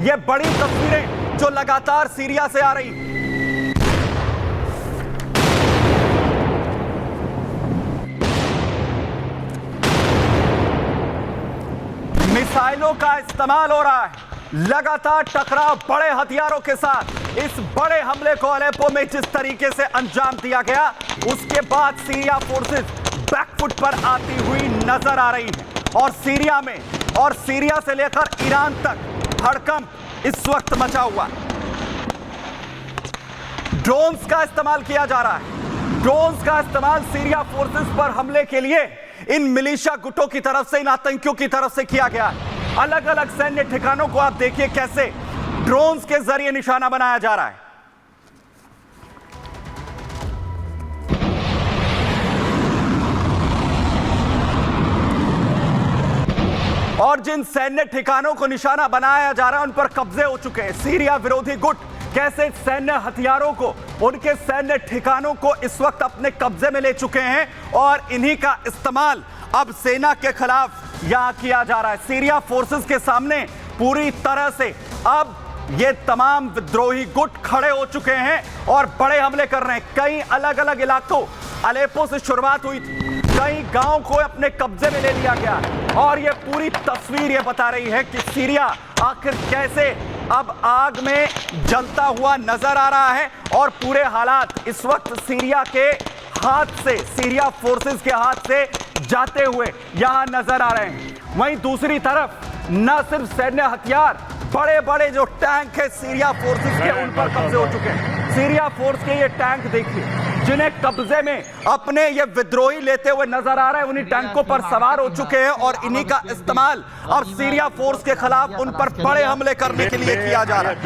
ये बड़ी तस्वीरें जो लगातार सीरिया से आ रही। मिसाइलों का इस्तेमाल हो रहा है, लगातार टकराव बड़े हथियारों के साथ। इस बड़े हमले को अलेप्पो में जिस तरीके से अंजाम दिया गया, उसके बाद सीरिया फोर्सेस बैकफुट पर आती हुई नजर आ रही है। और सीरिया में और सीरिया से लेकर ईरान तक हड़कंप इस वक्त मचा हुआ है। ड्रोन्स का इस्तेमाल किया जा रहा है। ड्रोन्स का इस्तेमाल सीरिया फोर्सेस पर हमले के लिए इन मिलिशिया गुटों की तरफ से, इन आतंकियों की तरफ से किया गया है। अलग अलग सैन्य ठिकानों को आप देखिए कैसे ड्रोन्स के जरिए निशाना बनाया जा रहा है। और जिन सैन्य ठिकानों को निशाना बनाया जा रहा है, उन पर कब्जे हो चुके हैं। सीरिया विरोधी गुट कैसे सैन्य हथियारों को, उनके सैन्य ठिकानों को इस वक्त अपने कब्जे में ले चुके हैं और इन्हीं का इस्तेमाल अब सेना के खिलाफ यहां किया जा रहा है। सीरिया फोर्सेस के सामने पूरी तरह से अब ये तमाम विद्रोही गुट खड़े हो चुके हैं और बड़े हमले कर रहे हैं। कई अलग अलग इलाकों, अलेप्पो से शुरुआत हुई, कई गांव को अपने कब्जे में ले लिया गया और ये पूरी तस्वीर ये बता रही है कि सीरिया आखिर कैसे अब आग में जलता हुआ नजर आ रहा है। और पूरे हालात इस वक्त सीरिया के हाथ से, सीरिया फोर्सेस के हाथ से जाते हुए यहां नजर आ रहे हैं। वहीं दूसरी तरफ न सिर्फ सैन्य हथियार, बड़े बड़े जो टैंक है सीरिया फोर्सेस के, उन पर कब्जे हो चुके हैं। सीरिया फोर्स के ये टैंक देखिए, जिन्हें कब्जे में अपने ये विद्रोही लेते हुए नजर आ रहे हैं, उन्हीं टैंकों पर सवार हो चुके हैं और इन्हीं का इस्तेमाल अब सीरिया फोर्स के खिलाफ उन पर बड़े हमले करने के लिए किया जा रहा है।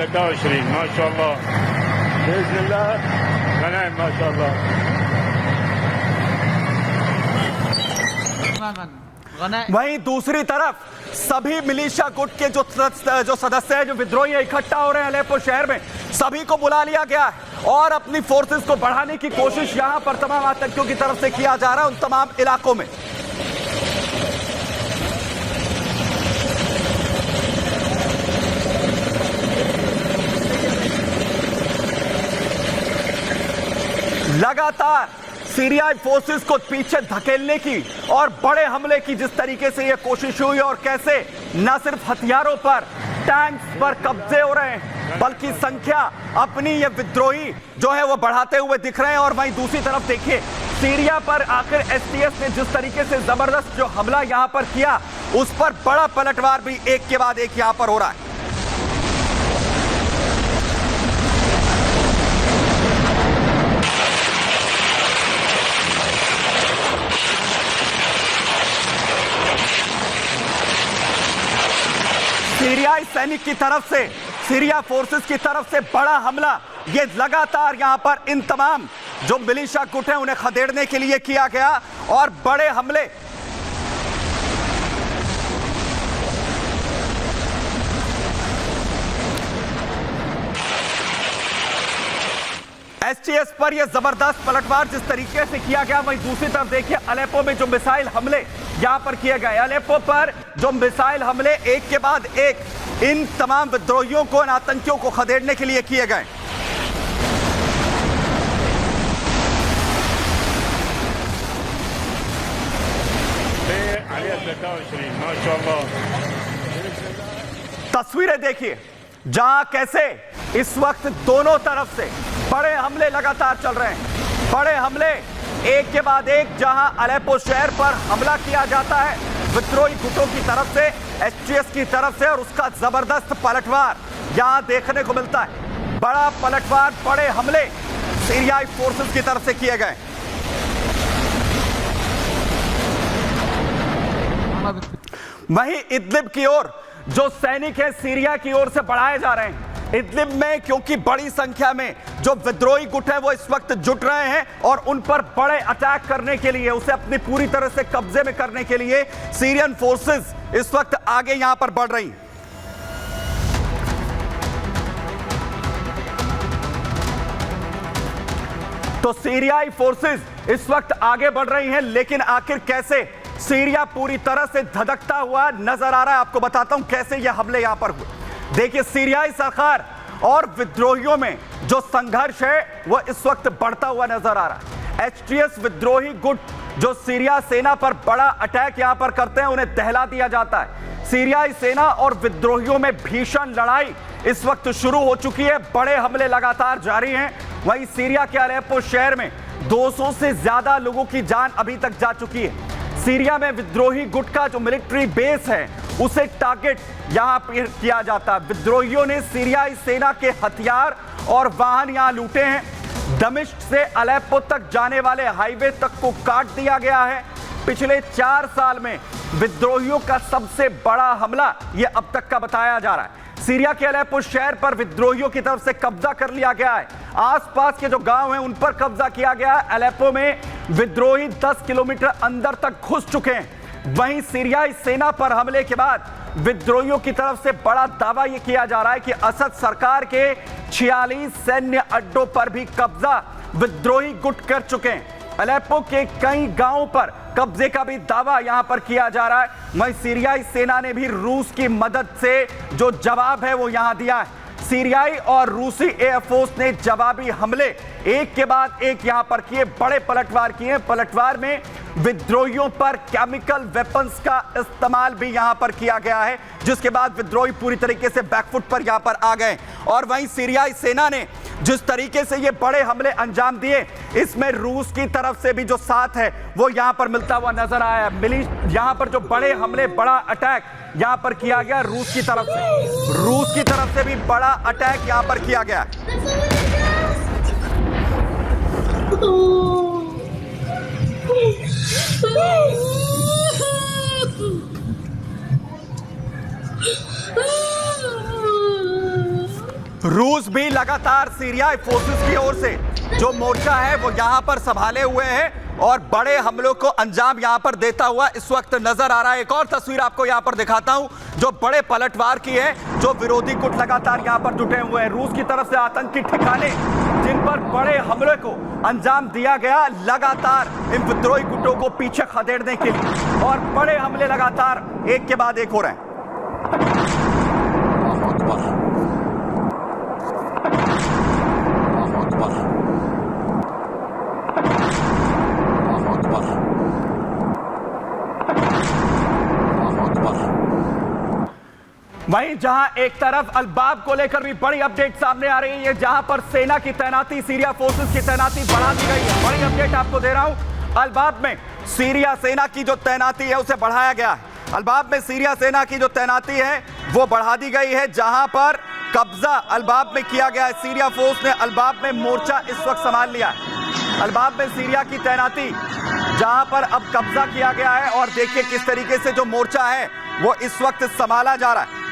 वहीं दूसरी तरफ सभी मिलिशिया गुट के जो सदस्य हैं, जो विद्रोही इकट्ठा हो रहे हैं अलेप्पो शहर में, सभी को बुला लिया गया है और अपनी फोर्सेस को बढ़ाने की कोशिश यहां पर तमाम आतंकियों की तरफ से किया जा रहा है उन तमाम इलाकों में। लगातार सीरियाई फोर्सेस को पीछे धकेलने की और बड़े हमले की जिस तरीके से यह कोशिश हुई और कैसे न सिर्फ हथियारों पर, टैंक्स पर कब्जे हो रहे हैं, बल्कि संख्या अपनी ये विद्रोही जो है वो बढ़ाते हुए दिख रहे हैं। और वहीं दूसरी तरफ देखिए, सीरिया पर आकर एसटीएफ ने जिस तरीके से जबरदस्त जो हमला यहां पर किया, उस पर बड़ा पलटवार भी एक के बाद एक यहां पर हो रहा है। सीरियाई सैनिक की तरफ से, सीरिया फोर्सेस की तरफ से बड़ा हमला ये लगातार यहां पर इन तमाम जो मिलिशिया गुट हैं उन्हें खदेड़ने के लिए किया गया और बड़े हमले एसटीएफ पर यह जबरदस्त पलटवार जिस तरीके से किया गया। वहीं दूसरी तरफ देखिए, अलेप्पो में जो मिसाइल हमले यहां पर किए गए, अलेप्पो पर जो मिसाइल हमले एक के बाद एक इन तमाम विद्रोहियों को, इन आतंकियों को खदेड़ने के लिए किए गए। तस्वीरें देखिए जहां कैसे इस वक्त दोनों तरफ से बड़े हमले लगातार चल रहे हैं। बड़े हमले एक के बाद एक, जहां अलेप्पो शहर पर हमला किया जाता है विद्रोही गुटों की तरफ से, एसटीएफ की तरफ से, और उसका जबरदस्त पलटवार यहां देखने को मिलता है। बड़ा पलटवार, बड़े हमले सीरियाई फोर्सेस की तरफ से किए गए। वहीं इदलिब की ओर जो सैनिक है सीरिया की ओर से बढ़ाए जा रहे हैं। इदलिब में क्योंकि बड़ी संख्या में जो विद्रोही गुट है वो इस वक्त जुट रहे हैं और उन पर बड़े अटैक करने के लिए, उसे अपनी पूरी तरह से कब्जे में करने के लिए सीरियन फोर्सेस इस वक्त आगे यहां पर बढ़ रही हैं। तो सीरियाई फोर्सेस इस वक्त आगे बढ़ रही हैं, लेकिन आखिर कैसे सीरिया पूरी तरह से धधकता हुआ नजर आ रहा है। आपको बताता हूं कैसे यह हमले यहां पर हुए। देखिए, सीरियाई सरकार और विद्रोहियों में जो संघर्ष है वो इस वक्त बढ़ता हुआ नजर आ रहा है। एचटीएस विद्रोही गुट जो सीरिया सेना पर बड़ा अटैक यहां पर करते हैं, उन्हें दहला दिया जाता है। सीरियाई सेना और विद्रोहियों में भीषण लड़ाई इस वक्त शुरू हो चुकी है। बड़े हमले लगातार जारी हैं। वहीं सीरिया के अलेप्पो शहर में 200 से ज्यादा लोगों की जान अभी तक जा चुकी है। सीरिया में विद्रोही गुट का जो मिलिट्री बेस है उसे टारगेट यहां पर किया जाता है। विद्रोहियों ने सीरियाई सेना के हथियार और वाहन यहां लूटे हैं। दमिश्क से अलेप्पो तक जाने वाले हाईवे तक को काट दिया गया है। पिछले 4 साल में विद्रोहियों का सबसे बड़ा हमला यह अब तक का बताया जा रहा है। सीरिया के अलेप्पो शहर पर विद्रोहियों की तरफ से कब्जा कर लिया गया है। आसपास के जो गांव हैं उन पर कब्जा किया गया है। अलेप्पो में विद्रोही 10 किलोमीटर अंदर तक घुस चुके हैं। वहीं सीरियाई सेना पर हमले के बाद विद्रोहियों की तरफ से बड़ा दावा यह किया जा रहा है कि असद सरकार के 46 सैन्य अड्डों पर भी कब्जा विद्रोही गुट कर चुके हैं। अलेप्पो के कई गांवों पर कब्जे का भी दावा यहां पर किया जा रहा है। वहीं सीरियाई सेना ने भी रूस की मदद से जो जवाब है वो यहां दिया है। सीरियाई और रूसी एयरफोर्स ने जवाबी हमले एक के बाद एक यहां पर किए, बड़े पलटवार किए। पलटवार में विद्रोहियों पर केमिकल वेपन्स का इस्तेमाल भी यहां पर किया गया है, जिसके बाद विद्रोही पूरी तरीके से बैकफुट पर यहां पर आ गए। और वहीं सीरियाई सेना ने जिस तरीके से ये बड़े हमले अंजाम दिए, इसमें रूस की तरफ से भी जो साथ है वो यहां पर मिलता हुआ नजर आया। यहां पर जो बड़े हमले, बड़ा अटैक यहां पर किया गया रूस की तरफ से भी बड़ा अटैक यहां पर किया गया। रूस भी लगातार सीरियाई फोर्सेस की ओर से जो मोर्चा है वो यहां पर संभाले हुए है और बड़े हमलों को अंजाम यहां पर देता हुआ इस वक्त नजर आ रहा है। एक और तस्वीर आपको यहां पर दिखाता हूं जो बड़े पलटवार की है, जो विरोधी गुट लगातार यहां पर जुटे हुए हैं। रूस की तरफ से आतंकी ठिकाने जिन पर बड़े हमले को अंजाम दिया गया, लगातार इन विद्रोही गुटों को पीछे खदेड़ने के लिए और बड़े हमले लगातार एक के बाद एक हो रहे हैं। वहीं जहां एक तरफ अलबाब को लेकर भी बड़ी अपडेट सामने आ रही है, जहां पर सेना की तैनाती, सीरिया फोर्सेस की तैनाती बढ़ा दी गई है। बड़ी अपडेट आपको दे रहा हूं। अलबाब में सीरिया सेना की जो तैनाती है उसे बढ़ाया गया है। अलबाब में सीरिया सेना की जो तैनाती है वो बढ़ा दी गई है, जहां पर कब्जा अलबाब में किया गया है। सीरिया फोर्स ने अलबाब में मोर्चा इस वक्त संभाल लिया है। अलबाब में सीरिया की तैनाती जहां पर अब कब्जा किया गया है और देखिए किस तरीके से जो मोर्चा है वो इस वक्त संभाला जा रहा है।